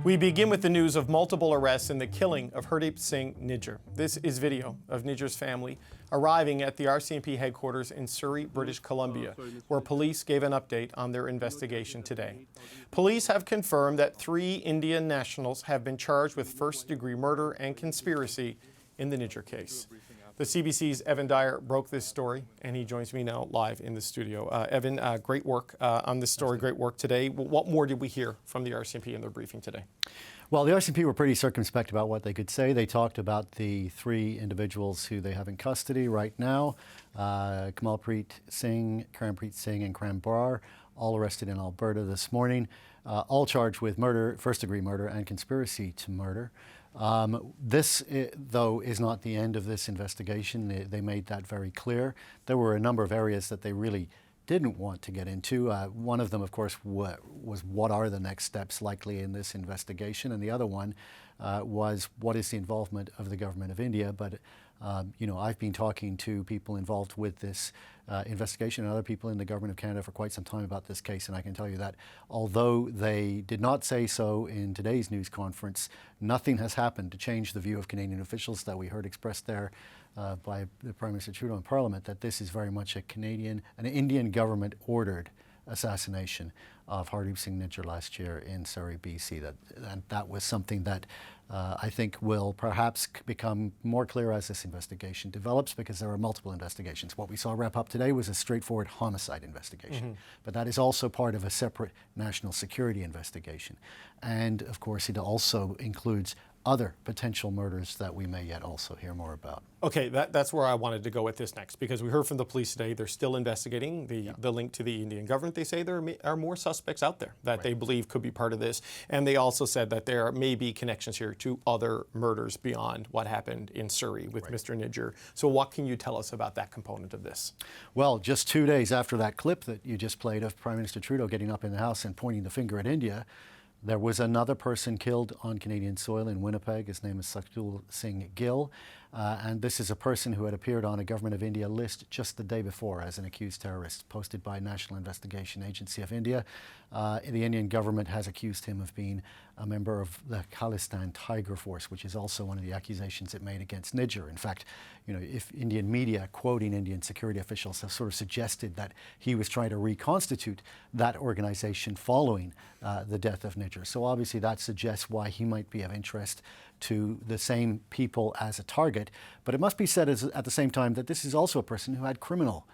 We begin with the news of multiple arrests in the killing of Hardeep Singh Nijjar. This is video of Nijjar's family arriving at the RCMP headquarters in Surrey, British Columbia, where police gave an update on their investigation today. Police have confirmed that 3 Indian nationals have been charged with first-degree murder and conspiracy in the Nijjar case. The CBC's Evan Dyer broke this story, and he joins me now live in the studio. Evan, great work on this story, great work today. What more did we hear from the RCMP in their briefing today? Well, the RCMP were pretty circumspect about what they could say. They talked about the 3 individuals who they have in custody right now, Kamalpreet Singh, Karanpreet Singh, and Kram Brar, all arrested in Alberta this morning, all charged with murder, first-degree murder, and conspiracy to murder. This, though, is not the end of this investigation. They made that very clear. There were a number of areas that they really didn't want to get into. One of them, of course, was what are the next steps likely in this investigation, and the other one was what is the involvement of the government of India. But you know, I've been talking to people involved with this investigation and other people in the government of Canada for quite some time about this case, and I can tell you that although they did not say so in today's news conference, nothing has happened to change the view of Canadian officials that we heard expressed there by the Prime Minister Trudeau in Parliament, that this is very much an Indian government ordered assassination of Hardeep Singh Nijjar last year in Surrey, BC. That was something that I think will perhaps become more clear as this investigation develops, because there are multiple investigations. What we saw wrap up today was a straightforward homicide investigation, but that is also part of a separate national security investigation. And of course, it also includes other potential murders that we may yet also hear more about. Okay, that's where I wanted to go with this next, because we heard from the police today they're still investigating the link to the Indian government. They say there are more suspects out there that they believe could be part of this. And they also said that there may be connections here to other murders beyond what happened in Surrey with Mr. Nijjar. So what can you tell us about that component of this? Well, just 2 days after that clip that you just played of Prime Minister Trudeau getting up in the House and pointing the finger at India, there was another person killed on Canadian soil in Winnipeg. His name is Safety Singh Nijjar. And this is a person who had appeared on a Government of India list just the day before as an accused terrorist, posted by National Investigation Agency of India. The Indian government has accused him of being a member of the Khalistan Tiger Force, which is also one of the accusations it made against Nijjar. In fact, you know, if Indian media quoting Indian security officials have sort of suggested that he was trying to reconstitute that organization following the death of Nijjar. So obviously that suggests why he might be of interest to the same people as a target. But it must be said at the same time that this is also a person who had criminal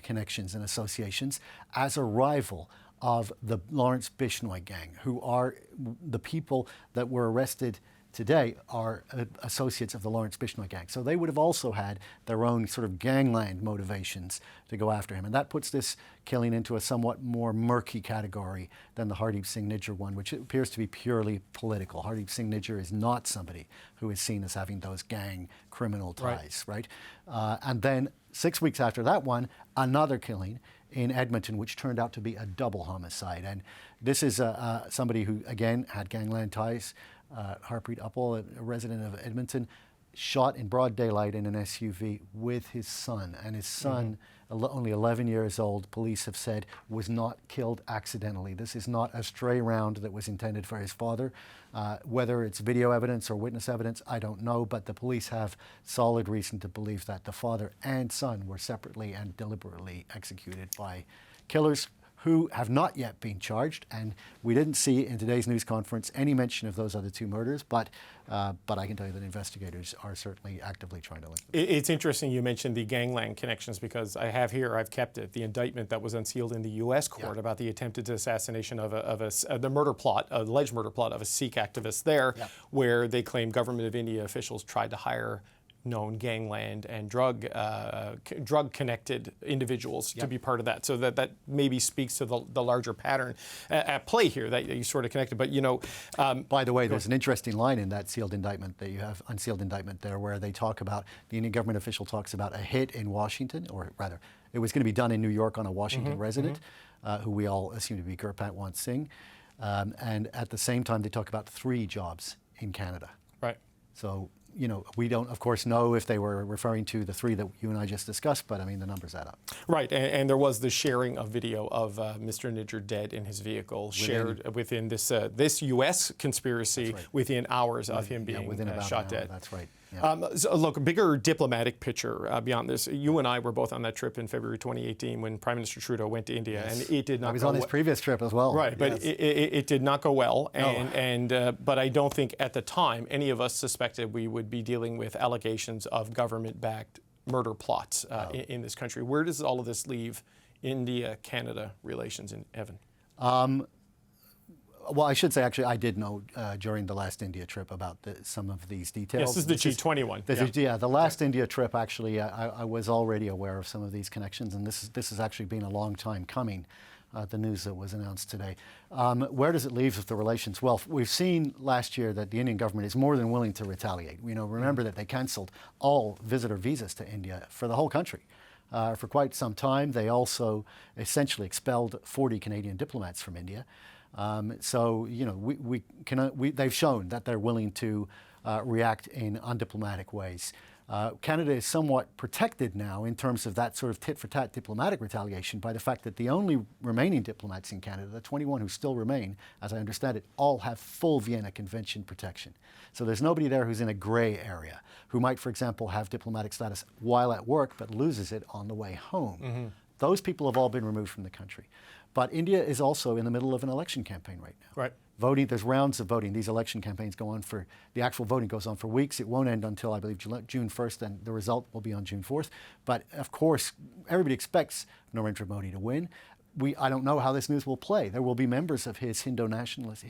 connections and associations as a rival of the Lawrence Bishnoi gang, who are the people that were arrested today are associates of the Lawrence Bishnoi gang. So they would have also had their own sort of gangland motivations to go after him. And that puts this killing into a somewhat more murky category than the Hardeep Singh Nijjar one, which appears to be purely political. Hardeep Singh Nijjar is not somebody who is seen as having those gang criminal ties, right? And then 6 weeks after that one, another killing in Edmonton, which turned out to be a double homicide. And this is somebody who, again, had gangland ties. Harpreet Uppal, a resident of Edmonton, shot in broad daylight in an SUV with his son. And his son, only 11 years old, police have said, was not killed accidentally. This is not a stray round that was intended for his father. Whether it's video evidence or witness evidence, I don't know, but the police have solid reason to believe that the father and son were separately and deliberately executed by killers who have not yet been charged. And we didn't see in today's news conference any mention of those other 2 murders, but I can tell you that investigators are certainly actively trying to link them. It's interesting you mentioned the gangland connections, because I've kept it, the indictment that was unsealed in the U.S. court about the attempted assassination of the murder plot, alleged murder plot of a Sikh activist there, where they claim Government of India officials tried to hire known gangland and drug-connected individuals to be part of that. So that maybe speaks to the larger pattern at play here that you sort of connected. But, you know... by the way, there's an interesting line in that sealed indictment that you have, unsealed indictment there, where they talk about, the Indian government official talks about a hit in Washington, or rather, it was going to be done in New York on a Washington resident, who we all assume to be Gurpatwant Singh. And at the same time, they talk about 3 jobs in Canada. Right. So we don't, of course, know if they were referring to the 3 that you and I just discussed, but I mean, the numbers add up. Right, and there was the sharing of video of Mr. Nijjar dead in his vehicle, shared within this U.S. conspiracy within hours of him being shot dead. That's right. Yeah. So look, a bigger diplomatic picture beyond this. You and I were both on that trip in February 2018 when Prime Minister Trudeau went to India, and it did not go well. I was on his previous trip as well. Right, but it did not go well, but I don't think at the time any of us suspected we would be dealing with allegations of government-backed murder plots in this country. Where does all of this leave India-Canada relations, Evan? Well, I should say, actually, I did know during the last India trip about some of these details. Yes, this is the G20 one. The last India trip, actually, I was already aware of some of these connections, and this has actually been a long time coming, the news that was announced today. Where does it leave with the relations? Well, we've seen last year that the Indian government is more than willing to retaliate. Remember that they canceled all visitor visas to India for the whole country. For quite some time. They also essentially expelled 40 Canadian diplomats from India. So, they've shown that they're willing to react in undiplomatic ways. Canada is somewhat protected now in terms of that sort of tit-for-tat diplomatic retaliation by the fact that the only remaining diplomats in Canada, the 21 who still remain, as I understand it, all have full Vienna Convention protection. So there's nobody there who's in a gray area, who might, for example, have diplomatic status while at work but loses it on the way home. Mm-hmm. Those people have all been removed from the country. But India is also in the middle of an election campaign right now. Right. Voting, there's rounds of voting. These election campaigns go on the actual voting goes on for weeks. It won't end until, I believe, June 1st, and the result will be on June 4th. But, of course, everybody expects Narendra Modi to win. I don't know how this news will play. There will be members of his Hindu-nationalist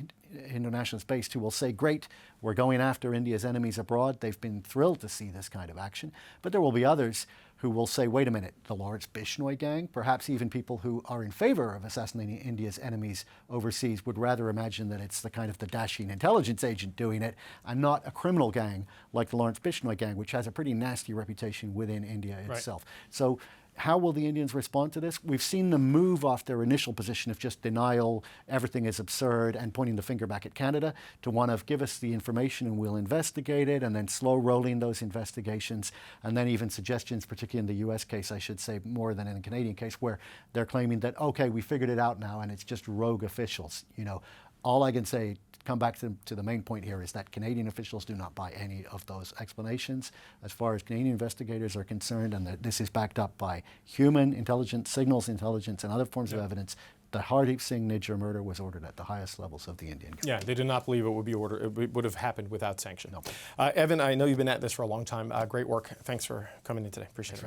base who will say, great, we're going after India's enemies abroad. They've been thrilled to see this kind of action. But there will be others who will say, wait a minute, the Lawrence Bishnoi gang, perhaps even people who are in favor of assassinating India's enemies overseas would rather imagine that it's the dashing intelligence agent doing it and not a criminal gang like the Lawrence Bishnoi gang, which has a pretty nasty reputation within India itself. Right. So how will the Indians respond to this? We've seen them move off their initial position of just denial, everything is absurd, and pointing the finger back at Canada, to one of give us the information and we'll investigate it, and then slow rolling those investigations, and then even suggestions, particularly in the U.S. case, I should say, more than in the Canadian case, where they're claiming that, okay, we figured it out now, and it's just rogue officials. All I can say, come back to the main point here, is that Canadian officials do not buy any of those explanations as far as Canadian investigators are concerned, and that this is backed up by human intelligence, signals intelligence, and other forms of evidence. The Hardeep Singh Nijjar murder was ordered at the highest levels of the Indian government. Yeah, they did not believe it would be ordered. It would have happened without sanction. No. Evan, I know you've been at this for a long time. Great work. Thanks for coming in today. Appreciate it.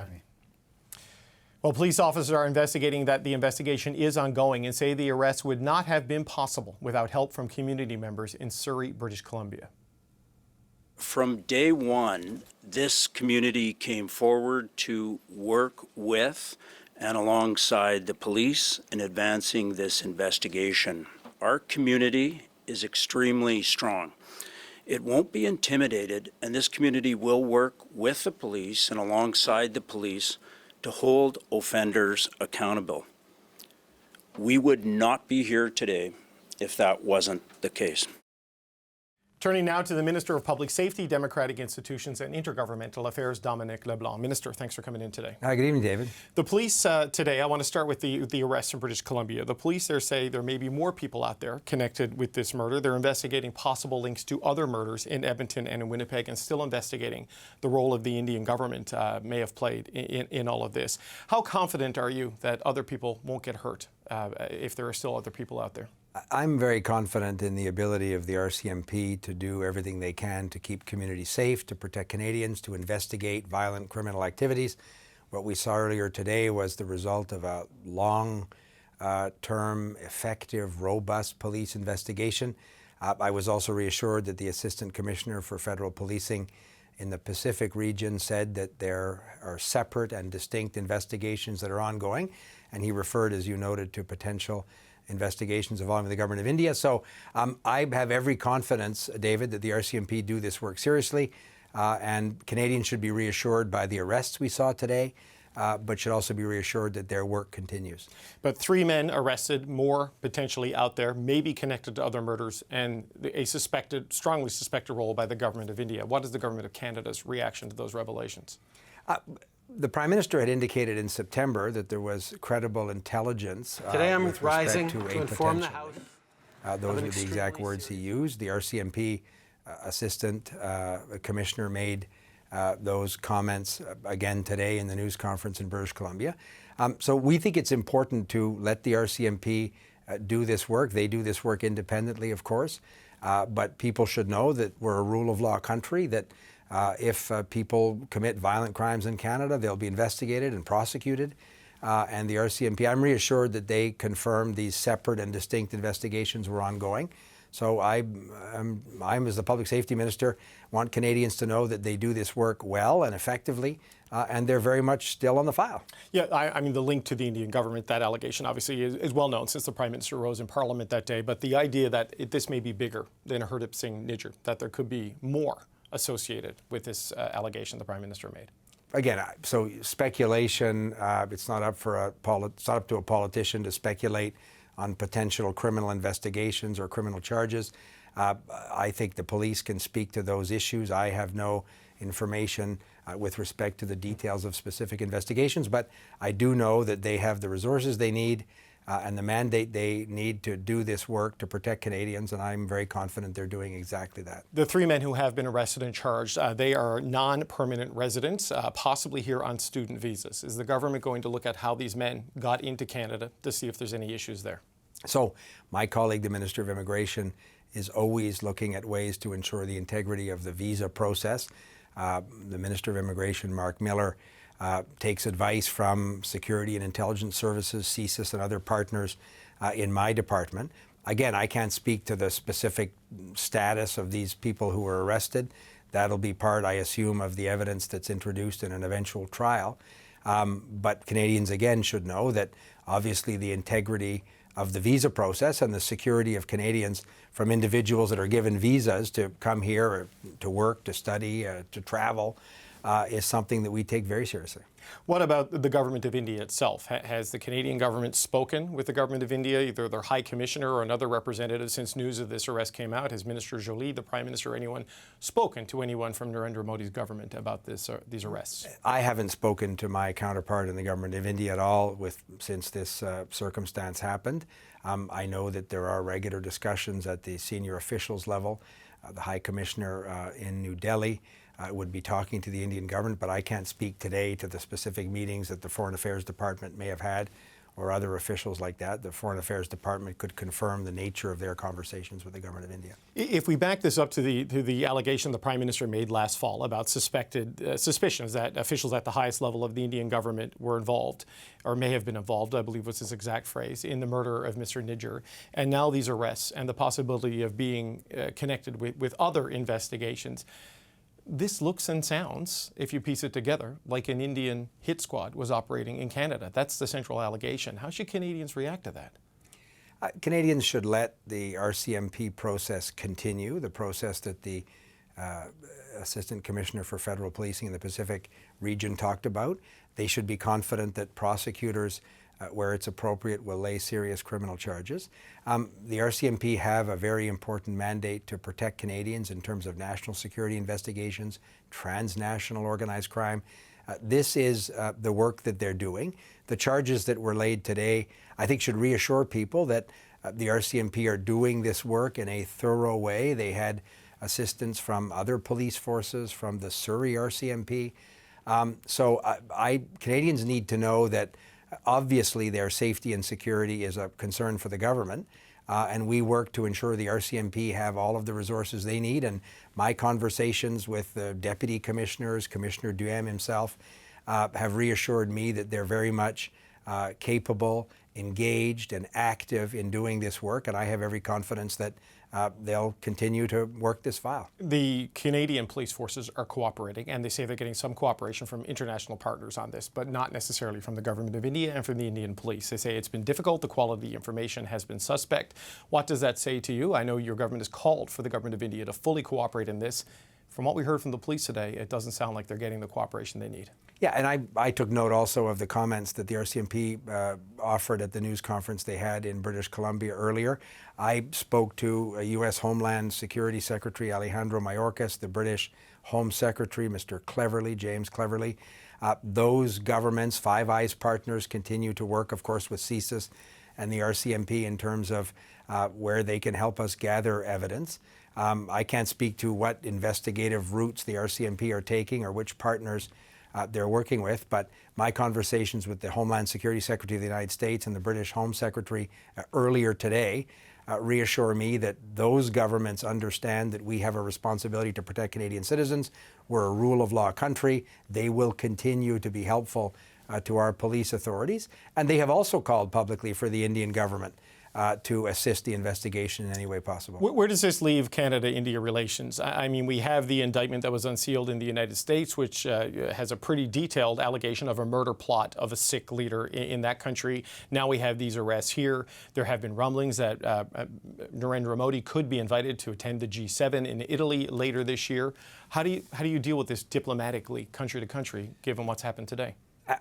Well, police officers are investigating that the investigation is ongoing and say the arrest would not have been possible without help from community members in Surrey, British Columbia. From day one, this community came forward to work with and alongside the police in advancing this investigation. Our community is extremely strong. It won't be intimidated, and this community will work with the police and alongside the police to hold offenders accountable. We would not be here today if that wasn't the case. Turning now to the Minister of Public Safety, Democratic Institutions and Intergovernmental Affairs, Dominic LeBlanc. Minister, thanks for coming in today. Good evening, David. The police today, I want to start with the arrest in British Columbia. The police there say there may be more people out there connected with this murder. They're investigating possible links to other murders in Edmonton and in Winnipeg, and still investigating the role of the Indian government may have played in all of this. How confident are you that other people won't get hurt if there are still other people out there? I'm very confident in the ability of the RCMP to do everything they can to keep communities safe, to protect Canadians, to investigate violent criminal activities. What we saw earlier today was the result of a long-term, effective, robust police investigation. I was also reassured that the Assistant Commissioner for Federal Policing in the Pacific region said that there are separate and distinct investigations that are ongoing, and he referred, as you noted, to potential investigations involving the government of India. So I have every confidence, David, that the RCMP do this work seriously, and Canadians should be reassured by the arrests we saw today. but should also be reassured that their work continues. But 3 men arrested, more potentially out there, maybe connected to other murders, and a strongly suspected role by the government of India. What is the government of Canada's reaction to those revelations? The Prime Minister had indicated in September that there was credible intelligence. Today I'm with rising respect to inform the House. Those were the exact words he used. The RCMP Assistant Commissioner made those comments again today in the news conference in British Columbia. So we think it's important to let the RCMP do this work. They do this work independently, of course, but people should know that we're a rule of law country, that if people commit violent crimes in Canada, they'll be investigated and prosecuted. And the RCMP, I'm reassured that they confirmed these separate and distinct investigations were ongoing. So I'm, as the Public Safety Minister, want Canadians to know that they do this work well and effectively, and they're very much still on the file. Yeah, I mean, the link to the Indian government, that allegation obviously is well known since the Prime Minister rose in Parliament that day, but the idea that this may be bigger than Hardeep Singh Nijjar, that there could be more associated with this allegation the Prime Minister made. Again, so speculation, it's not up to a politician to speculate on potential criminal investigations or criminal charges. I think the police can speak to those issues. I have no information with respect to the details of specific investigations, but I do know that they have the resources they need and the mandate they need to do this work to protect Canadians, and I'm very confident they're doing exactly that. The 3 men who have been arrested and charged, they are non-permanent residents, possibly here on student visas. Is the government going to look at how these men got into Canada to see if there's any issues there? So my colleague, the Minister of Immigration, is always looking at ways to ensure the integrity of the visa process. The Minister of Immigration, Mark Miller, takes advice from security and intelligence services, CSIS and other partners in my department. Again, I can't speak to the specific status of these people who were arrested. That'll be part, I assume, of the evidence that's introduced in an eventual trial. But Canadians, again, should know that obviously the integrity of the visa process and the security of Canadians from individuals that are given visas to come here or to work, to study, to travel, is something that we take very seriously. What about the government of India itself? Has the Canadian government spoken with the government of India, either their High Commissioner or another representative, since news of this arrest came out? Has Minister Jolie, the Prime Minister, or anyone spoken to anyone from Narendra Modi's government about these arrests? I haven't spoken to my counterpart in the government of India at all since this circumstance happened. I know that there are regular discussions at the senior officials level. The High Commissioner in New Delhi would be talking to the Indian government, but I can't speak today to the specific meetings that the Foreign Affairs Department may have had or other officials like that. The Foreign Affairs Department could confirm the nature of their conversations with the government of India. If we back this up to the allegation the Prime Minister made last fall about suspicions that officials at the highest level of the Indian government were involved, or may have been involved, I believe was his exact phrase, in the murder of Mr. Nijjar, and now these arrests and the possibility of being connected with other investigations, this looks and sounds, if you piece it together, like an Indian hit squad was operating in Canada. That's the central allegation. How should Canadians react to that? Canadians should let the RCMP process continue, the process that the Assistant Commissioner for Federal Policing in the Pacific region talked about. They should be confident that prosecutors, where it's appropriate, will lay serious criminal charges. The RCMP have a very important mandate to protect Canadians in terms of national security investigations, transnational organized crime. This is the work that they're doing. The charges that were laid today, I think, should reassure people that the RCMP are doing this work in a thorough way. They had assistance from other police forces, from the Surrey RCMP. So Canadians need to know that obviously their safety and security is a concern for the government, and we work to ensure the RCMP have all of the resources they need. And my conversations with the deputy commissioners, Commissioner Duhem himself, have reassured me that they're very much capable, engaged, and active in doing this work, and I have every confidence that they'll continue to work this file. The Canadian police forces are cooperating, and they say they're getting some cooperation from international partners on this, but not necessarily from the government of India and from the Indian police. They say it's been difficult, the quality of information has been suspect. What does that say to you? I know your government has called for the government of India to fully cooperate in this. from what we heard from the police today, it doesn't sound like they're getting the cooperation they need. Yeah, and I took note also of the comments that the RCMP offered at the news conference they had in British Columbia earlier. I spoke to U.S. Homeland Security Secretary Alejandro Mayorkas, the British Home Secretary, Mr. Cleverly, James Cleverly. Those governments, Five Eyes partners, continue to work, of course, with CSIS and the RCMP in terms of where they can help us gather evidence. I can't speak to what investigative routes the RCMP are taking or which partners they're working with, but my conversations with the Homeland Security Secretary of the United States and the British Home Secretary earlier today reassure me that those governments understand that we have a responsibility to protect Canadian citizens. We're a rule of law country. They will continue to be helpful to our police authorities. And they have also called publicly for the Indian government to assist the investigation in any way possible. Where does this leave Canada-India relations? I mean, we have the indictment that was unsealed in the United States, which has a pretty detailed allegation of a murder plot of a Sikh leader in that country. Now we have these arrests here. There have been rumblings that Narendra Modi could be invited to attend the G7 in Italy later this year. How do you deal with this diplomatically, country to country, given what's happened today?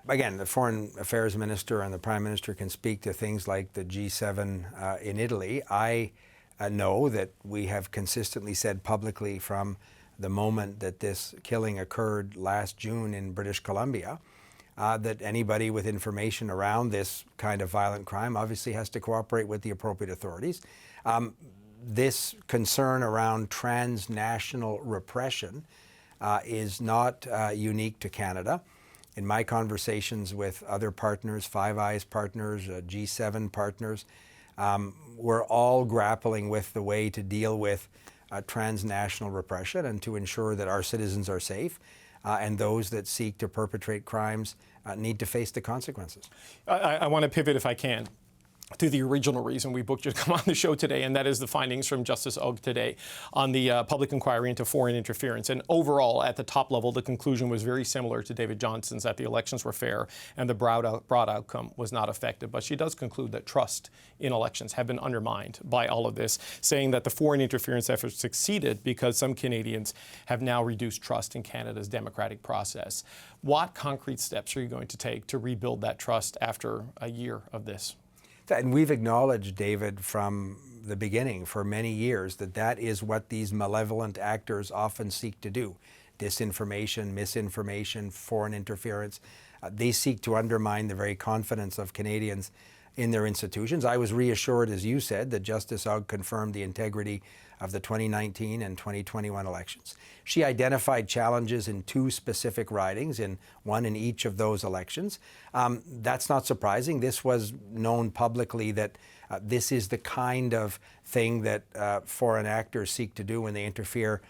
Again, the Foreign Affairs Minister and the Prime Minister can speak to things like the G7 in Italy. I know that we have consistently said publicly from the moment that this killing occurred last June in British Columbia that anybody with information around this kind of violent crime obviously has to cooperate with the appropriate authorities. This concern around transnational repression is not unique to Canada. In my conversations with other partners, Five Eyes partners, G7 partners, we're all grappling with the way to deal with transnational repression and to ensure that our citizens are safe and those that seek to perpetrate crimes need to face the consequences. I want to pivot, if I can, to the original reason we booked you to come on the show today, and that is the findings from Justice Ugg today on the public inquiry into foreign interference. And overall, at the top level, the conclusion was very similar to David Johnson's, that the elections were fair and the broad outcome was not affected. But she does conclude that trust in elections have been undermined by all of this, saying that the foreign interference efforts succeeded because some Canadians have now reduced trust in Canada's democratic process. What concrete steps are you going to take to rebuild that trust after a year of this? And we've acknowledged, David, from the beginning for many years that that is what these malevolent actors often seek to do. Disinformation, misinformation, foreign interference. They seek to undermine the very confidence of Canadians in their institutions. I was reassured, as you said, that Justice Ugg confirmed the integrity of the 2019 and 2021 elections. She identified challenges in two specific ridings, one in each of those elections. That's not surprising. This was known publicly that this is the kind of thing that foreign actors seek to do when they interfere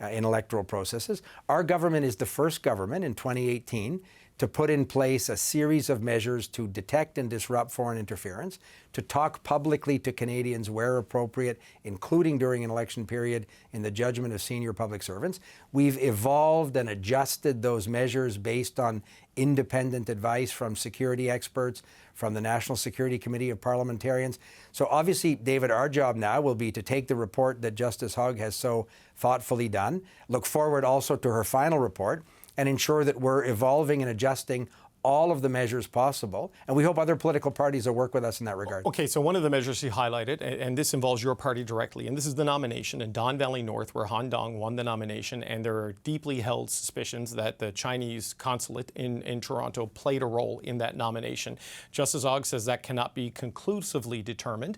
in electoral processes. Our government is the first government in 2018 to put in place a series of measures to detect and disrupt foreign interference, to talk publicly to Canadians where appropriate, including during an election period in the judgment of senior public servants. We've evolved and adjusted those measures based on independent advice from security experts, from the National Security Committee of Parliamentarians. So obviously, David, our job now will be to take the report that Justice Ugg has so thoughtfully done, look forward also to her final report, and ensure that we're evolving and adjusting all of the measures possible. And we hope other political parties will work with us in that regard. Okay, so one of the measures she highlighted, and this involves your party directly, and this is the nomination in Don Valley North, where Han Dong won the nomination, and there are deeply held suspicions that the Chinese consulate in Toronto played a role in that nomination. Justice Ugg says that cannot be conclusively determined,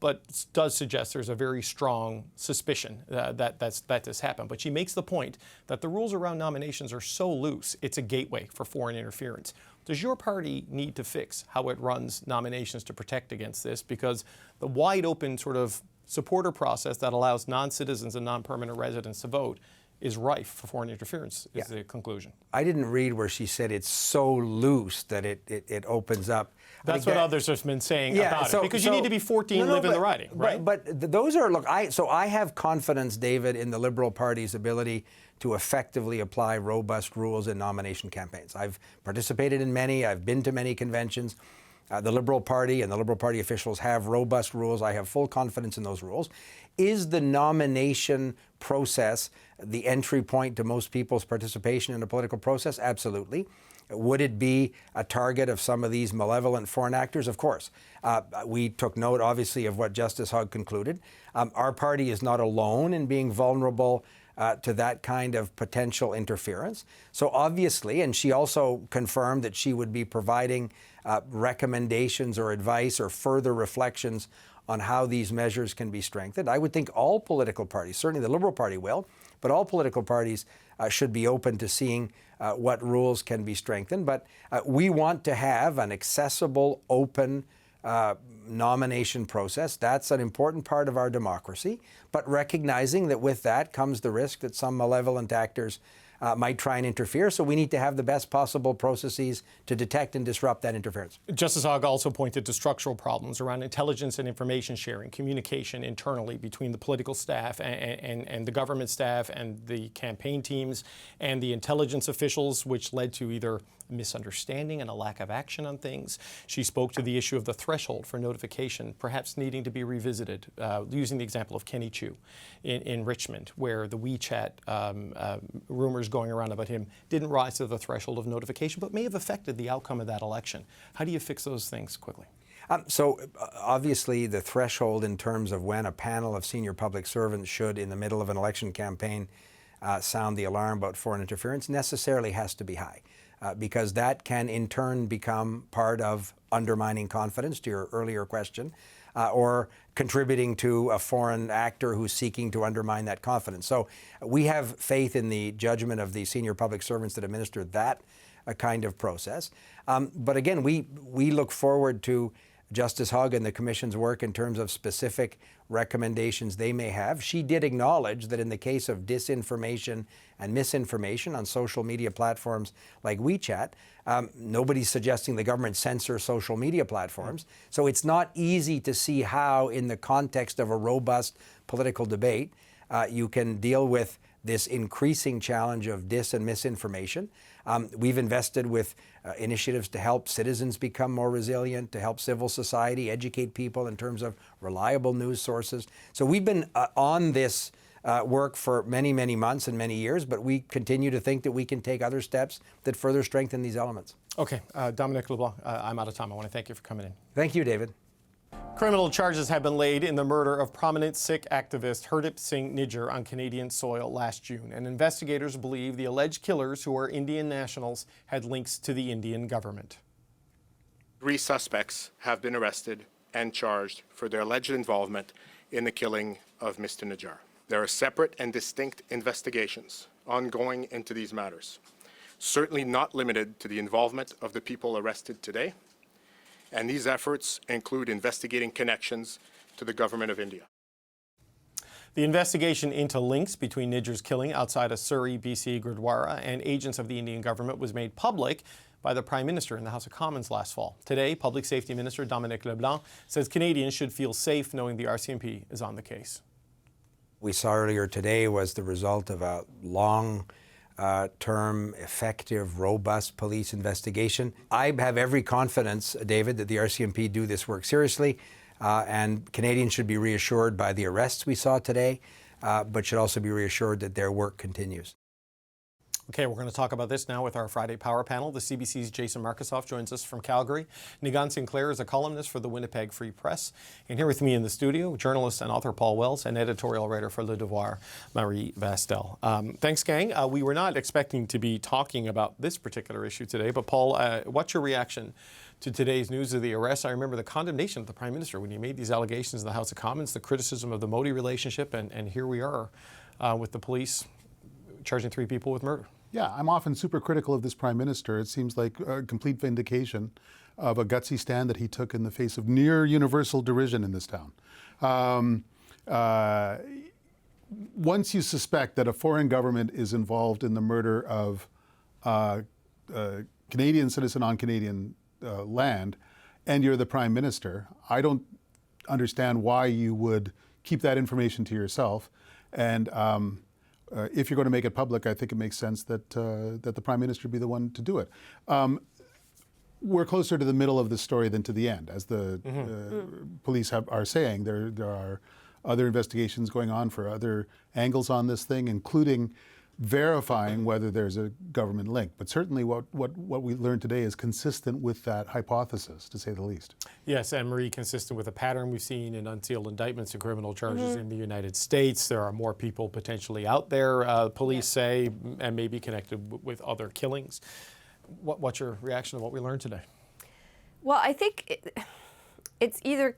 but does suggest there's a very strong suspicion that this happened. But she makes the point that the rules around nominations are so loose, it's a gateway for foreign interference. Does your party need to fix how it runs nominations to protect against this? Because the wide open sort of supporter process that allows non-citizens and non-permanent residents to vote is rife for foreign interference, is the conclusion. I didn't read where she said it's so loose that it opens up. That's what others have been saying about it, because you need to be 14 live in the riding, right? But those are, look, I have confidence, David, in the Liberal Party's ability to effectively apply robust rules in nomination campaigns. I've participated in many, I've been to many conventions. The Liberal Party and the Liberal Party officials have robust rules. I have full confidence in those rules. Is the nomination process the entry point to most people's participation in a political process? Absolutely. Would it be a target of some of these malevolent foreign actors? Of course. We took note, obviously, of what Justice Hogg concluded. Our party is not alone in being vulnerable to that kind of potential interference. So obviously, and she also confirmed that she would be providing recommendations or advice or further reflections on how these measures can be strengthened. I would think all political parties, certainly the Liberal Party will, but all political parties should be open to seeing what rules can be strengthened. But we want to have an accessible, open nomination process. That's an important part of our democracy, but recognizing that with that comes the risk that some malevolent actors might try and interfere. So we need to have the best possible processes to detect and disrupt that interference. Justice Hogg also pointed to structural problems around intelligence and information sharing, communication internally between the political staff and the government staff and the campaign teams and the intelligence officials, which led to either misunderstanding and a lack of action on things. She spoke to the issue of the threshold for notification perhaps needing to be revisited, using the example of Kenny Chu in Richmond, where the WeChat rumors going around about him didn't rise to the threshold of notification, but may have affected the outcome of that election. How do you fix those things quickly? So obviously the threshold in terms of when a panel of senior public servants should, in the middle of an election campaign, sound the alarm about foreign interference necessarily has to be high. Because that can in turn become part of undermining confidence, to your earlier question, or contributing to a foreign actor who's seeking to undermine that confidence. So we have faith in the judgment of the senior public servants that administer that kind of process. But again, we look forward to Justice Hogg and the Commission's work in terms of specific recommendations they may have. She did acknowledge that in the case of disinformation and misinformation on social media platforms like WeChat, nobody's suggesting the government censor social media platforms. So it's not easy to see how, in the context of a robust political debate, you can deal with this increasing challenge of dis and misinformation. We've invested with initiatives to help citizens become more resilient, to help civil society educate people in terms of reliable news sources. So we've been on this work for many, many months and many years, but we continue to think that we can take other steps that further strengthen these elements. Okay, Dominic LeBlanc, I'm out of time. I want to thank you for coming in. Thank you, David. Criminal charges have been laid in the murder of prominent Sikh activist Hardeep Singh Nijjar on Canadian soil last June, and investigators believe the alleged killers, who are Indian nationals, had links to the Indian government. 3 suspects have been arrested and charged for their alleged involvement in the killing of Mr. Nijjar. There are separate and distinct investigations ongoing into these matters, certainly not limited to the involvement of the people arrested today. And these efforts include investigating connections to the government of India. The investigation into links between Nijjar's killing outside a Surrey, BC Gurdwara and agents of the Indian government was made public by the Prime Minister in the House of Commons last fall. Today, Public Safety Minister Dominic LeBlanc says Canadians should feel safe knowing the RCMP is on the case. We saw earlier today was the result of a long term, effective, robust police investigation. I have every confidence, David, that the RCMP do this work seriously, and Canadians should be reassured by the arrests we saw today, but should also be reassured that their work continues. Okay, we're going to talk about this now with our Friday Power Panel. The CBC's Jason Markusoff joins us from Calgary. Nigan Sinclair is a columnist for the Winnipeg Free Press. And here with me in the studio, journalist and author Paul Wells and editorial writer for Le Devoir, Marie Vastel. Thanks, gang. We were not expecting to be talking about this particular issue today, but Paul, what's your reaction to today's news of the arrest? I remember the condemnation of the Prime Minister when he made these allegations in the House of Commons, the criticism of the Modi relationship, and here we are with the police charging 3 people with murder. Yeah, I'm often super critical of this Prime Minister. It seems like a complete vindication of a gutsy stand that he took in the face of near universal derision in this town. Once you suspect that a foreign government is involved in the murder of Canadian citizen on Canadian land, and you're the Prime Minister, I don't understand why you would keep that information to yourself. And if you're going to make it public, I think it makes sense that that the Prime Minister be the one to do it. we're closer to the middle of the story than to the end. As the police are saying, there are other investigations going on for other angles on this thing, including verifying whether there's a government link. But certainly what we learned today is consistent with that hypothesis, to say the least. Yes, Anne-Marie, consistent with a pattern we've seen in unsealed indictments and criminal charges in the United States. There are more people potentially out there, police say, and maybe connected with other killings. What's your reaction to what we learned today? Well, I think it's either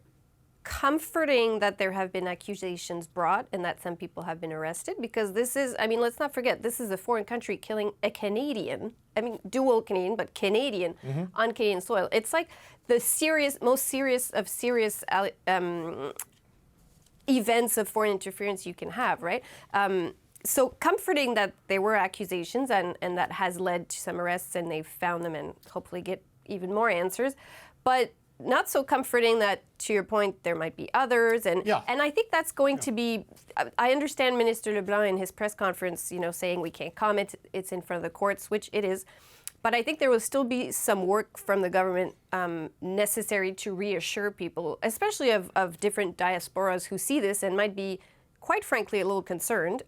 comforting that there have been accusations brought and that some people have been arrested, because this is, I mean, let's not forget, this is a foreign country killing a Canadian, I mean, dual Canadian, but Canadian on Canadian soil. It's like the most serious of serious events of foreign interference you can have, right? So comforting that there were accusations and that has led to some arrests and they've found them and hopefully get even more answers. But not so comforting that, to your point, there might be others, and I think that's going to be. I understand Minister LeBlanc in his press conference, saying we can't comment. It's in front of the courts, which it is, but I think there will still be some work from the government necessary to reassure people, especially of different diasporas who see this and might be, quite frankly, a little concerned,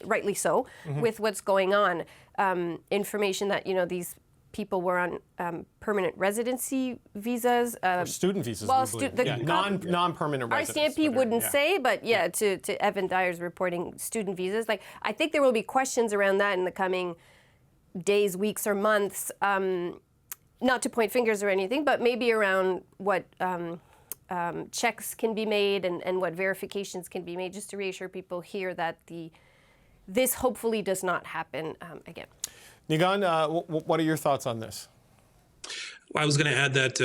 rightly so, with what's going on. Information that these people were on permanent residency visas. Or student visas, well, non-permanent residents. RCMP wouldn't say, but to Evan Dyer's reporting student visas. Like, I think there will be questions around that in the coming days, weeks, or months. Not to point fingers or anything, but maybe around what checks can be made and what verifications can be made, just to reassure people here that this hopefully does not happen again. Nigan, what are your thoughts on this? Well, I was going to add that,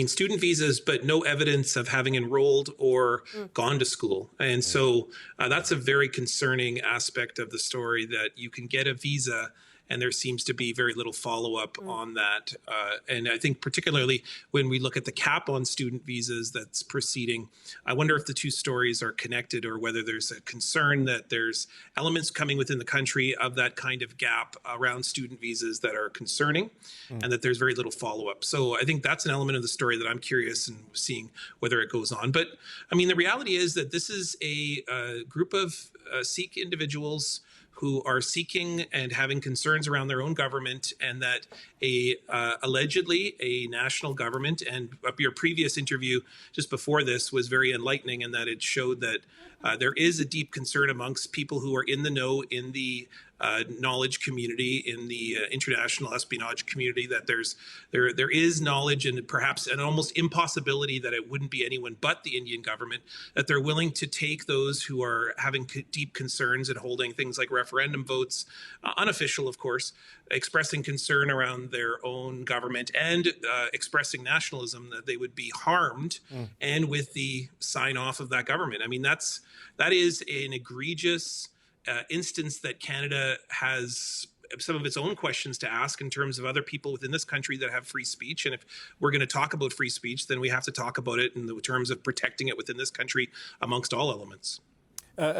student visas, but no evidence of having enrolled or gone to school. And so that's a very concerning aspect of the story, that you can get a visa and there seems to be very little follow-up on that. And I think particularly when we look at the cap on student visas that's proceeding, I wonder if the two stories are connected, or whether there's a concern that there's elements coming within the country of that kind of gap around student visas that are concerning, and that there's very little follow-up. So I think that's an element of the story that I'm curious in seeing whether it goes on. But I mean, the reality is that this is a group of Sikh individuals who are seeking and having concerns around their own government, and that allegedly a national government, and your previous interview just before this was very enlightening, in that it showed that there is a deep concern amongst people who are in the know, in the knowledge community, in the international espionage community, that there is knowledge and perhaps an almost impossibility that it wouldn't be anyone but the Indian government, that they're willing to take those who are having deep concerns and holding things like referendum votes, unofficial of course, expressing concern around their own government and expressing nationalism, that they would be harmed and with the sign off of that government. I mean, that is an egregious instance that Canada has some of its own questions to ask in terms of other people within this country that have free speech. And if we're going to talk about free speech, then we have to talk about it in the terms of protecting it within this country amongst all elements.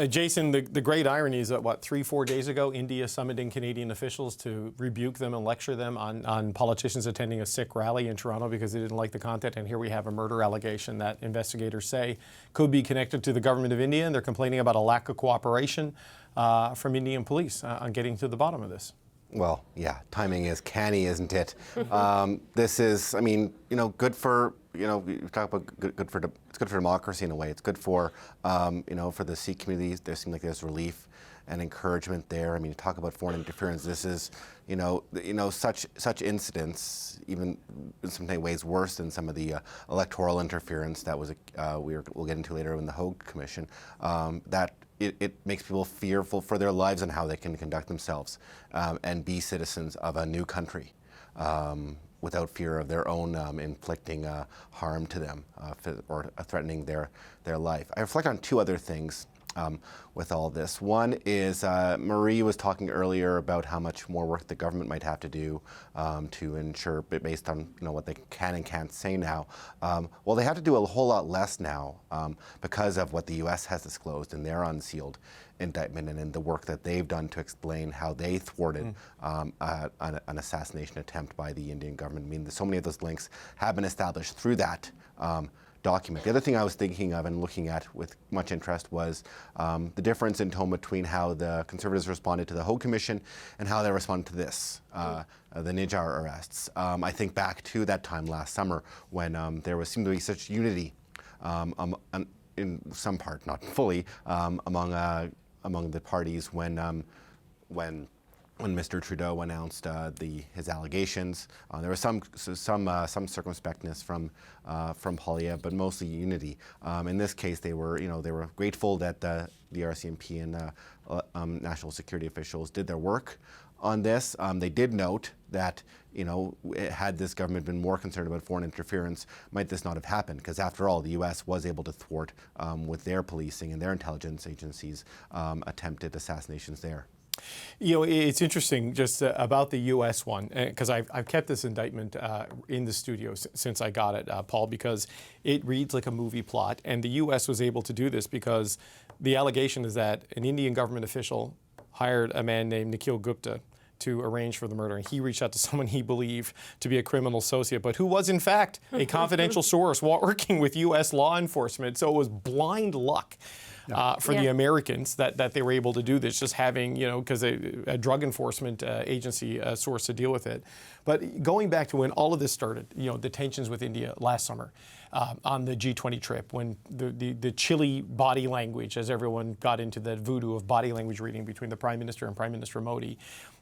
Jason, the great irony is that, 3-4 days ago, India summoned Canadian officials to rebuke them and lecture them on politicians attending a Sikh rally in Toronto because they didn't like the content. And here we have a murder allegation that investigators say could be connected to the government of India, and they're complaining about a lack of cooperation from Indian police on getting to the bottom of this. Well, yeah, timing is canny, isn't it? This is, I mean, good for, you talk about it's good for democracy in a way. It's good for, for the Sikh communities. There seems like there's relief and encouragement there. I mean, you talk about foreign interference. This is, such incidents, even in some ways worse than some of the electoral interference that was, we'll get into later in the Hogue Commission, that it makes people fearful for their lives and how they can conduct themselves and be citizens of a new country without fear of their own inflicting harm to them or threatening their life. I reflect on two other things with all this. One is Marie was talking earlier about how much more work the government might have to do to ensure, based on what they can and can't say now. Well, they have to do a whole lot less now because of what the U.S. has disclosed in their unsealed indictment and in the work that they've done to explain how they thwarted an assassination attempt by the Indian government. I mean, so many of those links have been established through that document. The other thing I was thinking of and looking at with much interest was the difference in tone between how the Conservatives responded to the Hogue Commission and how they responded to this, the Nijjar arrests. I think back to that time last summer when there seemed to be such unity in some part, not fully, among the parties when Mr. Trudeau announced his allegations. There was some circumspectness from Poilievre, but mostly unity. In this case, they were grateful that the RCMP and national security officials did their work on this. They did note that, had this government been more concerned about foreign interference, might this not have happened? Because after all, the U.S. was able to thwart with their policing and their intelligence agencies attempted assassinations there. It's interesting just about the U.S. one, because I've kept this indictment in the studio since I got it, Paul, because it reads like a movie plot. And the U.S. was able to do this because the allegation is that an Indian government official hired a man named Nikhil Gupta to arrange for the murder. And he reached out to someone he believed to be a criminal associate, but who was in fact a confidential source working with U.S. law enforcement. So it was blind luck. For the Americans that they were able to do this, just having, because a drug enforcement agency source to deal with it. But going back to when all of this started, the tensions with India last summer on the G20 trip, when the chilly body language, as everyone got into that voodoo of body language reading between the Prime Minister and Prime Minister Modi.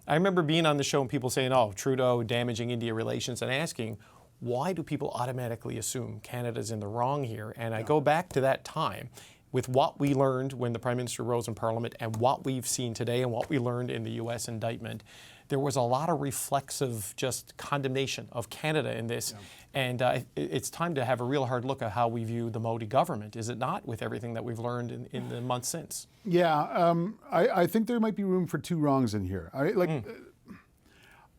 I remember being on the show and people saying, oh, Trudeau damaging India relations, and asking, why do people automatically assume Canada's in the wrong here? And I go back to that time. With what we learned when the Prime Minister rose in Parliament and what we've seen today and what we learned in the U.S. indictment, there was a lot of reflexive just condemnation of Canada in this. And it's time to have a real hard look at how we view the Modi government, is it not, with everything that we've learned in the months since? Yeah, I think there might be room for two wrongs in here.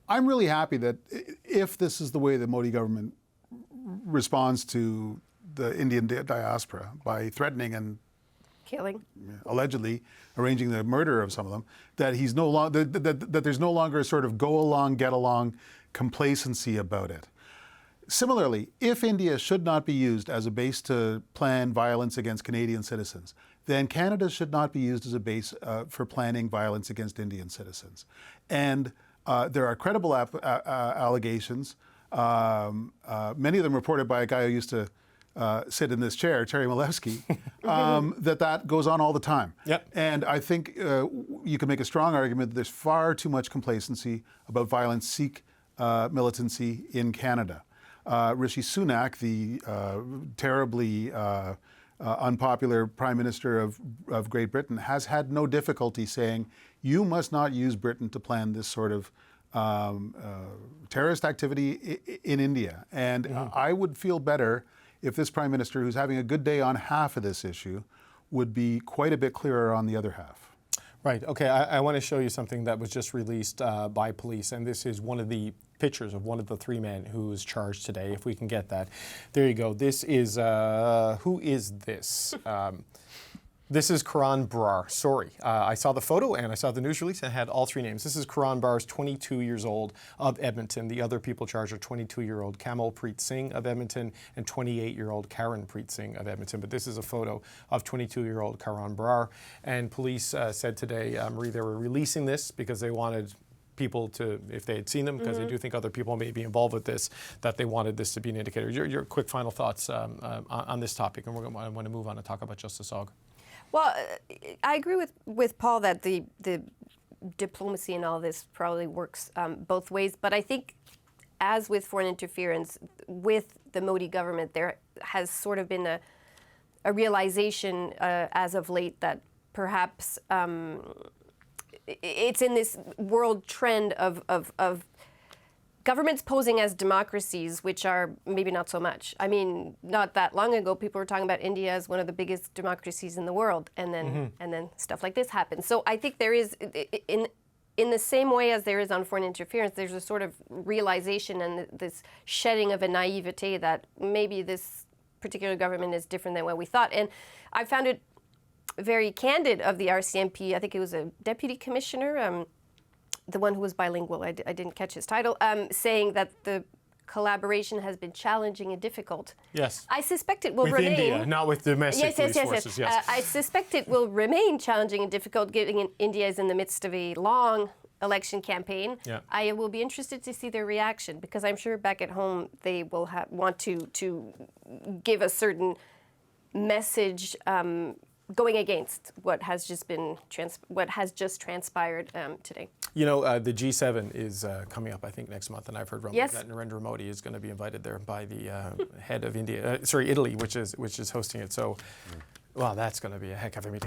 I'm really happy that if this is the way the Modi government responds to the Indian diaspora by threatening and killing, allegedly arranging the murder of some of them, that he's no longer that there's no longer a sort of go along, get along complacency about it. Similarly, if India should not be used as a base to plan violence against Canadian citizens, then Canada should not be used as a base for planning violence against Indian citizens. And there are credible allegations, many of them reported by a guy who used to sit in this chair, Terry Malevsky, that goes on all the time. Yep. And I think you can make a strong argument that there's far too much complacency about violent Sikh militancy in Canada. Rishi Sunak, the terribly unpopular Prime Minister of Great Britain, has had no difficulty saying, you must not use Britain to plan this sort of terrorist activity in India. And I would feel better if this Prime Minister, who's having a good day on half of this issue, would be quite a bit clearer on the other half. Right. Okay. I want to show you something that was just released by police, and this is one of the pictures of one of the three men who was charged today, if we can get that. There you go. This is, who is this? This is Karan Brar. Sorry. I saw the photo and I saw the news release and had all three names. This is Karan Brar, 22 years old, of Edmonton. The other people charged are 22-year-old Kamal Preet Singh of Edmonton and 28-year-old Karen Preet Singh of Edmonton. But this is a photo of 22-year-old Karan Brar. And police said today, Marie, they were releasing this because they wanted people to, if they had seen them, because they do think other people may be involved with this, that they wanted this to be an indicator. Your quick final thoughts on this topic, and I want to move on and talk about Justice Ogg. Well, I agree with Paul that the diplomacy in all this probably works both ways. But I think, as with foreign interference, with the Modi government, there has sort of been a realization as of late that perhaps it's in this world trend of governments posing as democracies, which are maybe not so much. I mean, not that long ago, people were talking about India as one of the biggest democracies in the world, and then stuff like this happens. So I think there is, in the same way as there is on foreign interference, there's a sort of realization and this shedding of a naivete that maybe this particular government is different than what we thought. And I found it very candid of the RCMP. I think it was a deputy commissioner, the one who was bilingual. I didn't catch his title, saying that the collaboration has been challenging and difficult. Yes. I suspect it will with remain. India, not with domestic police yes. forces. Yes. I suspect it will remain challenging and difficult, given India is in the midst of a long election campaign. Yeah. I will be interested to see their reaction, because I'm sure back at home they will want to give a certain message going against what has just been transpired today. You know, the G7 is coming up, I think, next month, and I've heard rumors Yes. that Narendra Modi is going to be invited there by the head of Italy, which is hosting it. So, wow, that's going to be a heck of a meeting.